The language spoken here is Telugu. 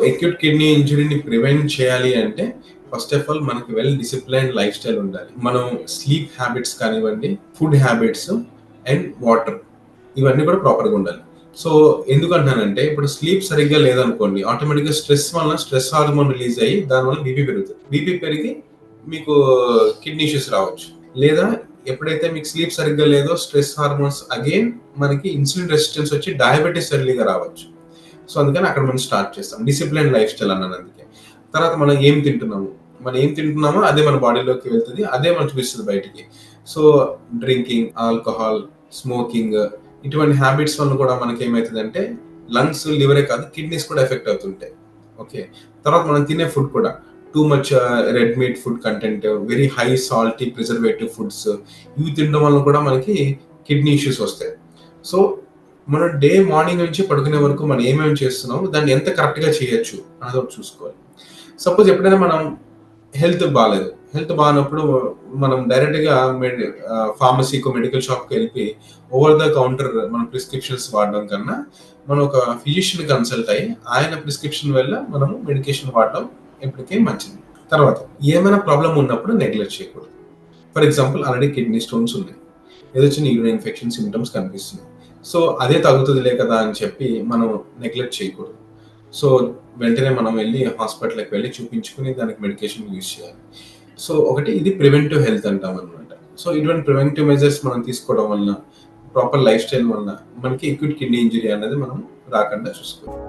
అక్యూట్ కిడ్నీ ఇంజురీని ప్రివెంట్ చేయాలి అంటే ఫస్ట్ ఆఫ్ ఆల్ మనకి వెల్ డిసిప్లైన్డ్ లైఫ్ స్టైల్ ఉండాలి. మనం స్లీప్ హ్యాబిట్స్ కానివ్వండి, ఫుడ్ హ్యాబిట్స్ అండ్ వాటర్ ఇవన్నీ కూడా ప్రాపర్‌గా ఉండాలి. సో ఎందుకంటున్నానంటే ఇప్పుడు స్లీప్ సరిగ్గా లేదనుకోండి ఆటోమేటిక్‌గా స్ట్రెస్ వలన స్ట్రెస్ హార్మోన్ రిలీజ్ అయ్యి దానివల్ల బీపీ పెరుగుతది. బీపీ పెరిగి మీకు కిడ్నీ ఇష్యూస్ రావచ్చు. లేదా ఎప్పుడైతే మీకు స్లీప్ సరిగ్గా లేదో స్ట్రెస్ హార్మోన్స్ అగైన్ మనకి ఇన్సులిన్ రెసిస్టెన్స్ వచ్చి డయాబెటిస్ ఎర్లీగా రావచ్చు. సో అందుకని అక్కడ మనం స్టార్ట్ చేస్తాం. డిసిప్లిన్ లైఫ్ స్టైల్ అన్నాను అందుకే. తర్వాత మనం ఏం తింటున్నాము? మనం ఏం తింటున్నామో అదే మన బాడీలోకి వెళ్తది. అదే మనకు చూపిస్తది బయటికి. సో డ్రింకింగ్, ఆల్కహాల్, స్మోకింగ్ ఇటువంటి హ్యాబిట్స్ వల్ల కూడా మనకేమైతదంటే లంగ్స్, లివరే కాదు కిడ్నీస్ కూడా ఎఫెక్ట్ అవుతుంటాయి. ఓకే. తర్వాత మనం తినే ఫుడ్ కూడా too much red meat food content, very high salty preservative foods ఇవి తినడం వల్ల కూడా మనకి కిడ్నీ ఇష్యూస్ వస్తాయి. సో మనం డే మార్నింగ్ నుంచి పడుకునే వరకు మనం ఏమేమి చేస్తున్నామో దాన్ని ఎంత కరెక్ట్‌గా చేయొచ్చు అన్నది ఒకటి చూసుకోవాలి. సపోజ్ ఎప్పుడైనా మనం హెల్త్ బాలేదు. హెల్త్ బానప్పుడు మనం డైరెక్ట్‌గా ఫార్మసీకో, మెడికల్ షాప్‌కో ఎళ్ళిపోయి ఓవర్ ద కౌంటర్ మనం ప్రిస్క్రిప్షన్స్ వాడడం కన్నా, మనం ఒక ఫిజిషియన్‌ని కన్సల్ట్ అయ్యి ఆయన ప్రిస్క్రిప్షన్ వల్ల మనము మెడికేషన్ వాడడం ఎప్పటికీ మంచిది. తర్వాత ఏమైనా ప్రాబ్లమ్ ఉన్నప్పుడు నెగ్లెక్ట్ చేయకూడదు. For example already kidney stones ఉన్నాయి. ఏదో చిన్న యూరిన్ ఇన్ఫెక్షన్ సింప్టమ్స్ కనిపిస్తున్నాయి. సో అదే తగ్గుతదిలే కదా అని చెప్పి మనం నెగ్లెక్ట్ చేయకూడదు. సో వెంటనే మనం వెళ్లి హాస్పిటల్‌కి వెళ్లి చూపించుకొని దానికి మెడికేషన్ యూజ్ చేయాలి. సో ఒకటి ఇది ప్రివెంటివ్ హెల్త్ అంటామనమాట. సో ఇటువంటి ప్రివెంటివ్ మెజర్స్ మనం తీసుకోవడం వలన, ప్రాపర్ లైఫ్ స్టైల్ వలన మనకి అక్యూట్ కిడ్నీ ఇంజ్యూరీ అనేది మనం రాకుండా చూసుకోవాలి.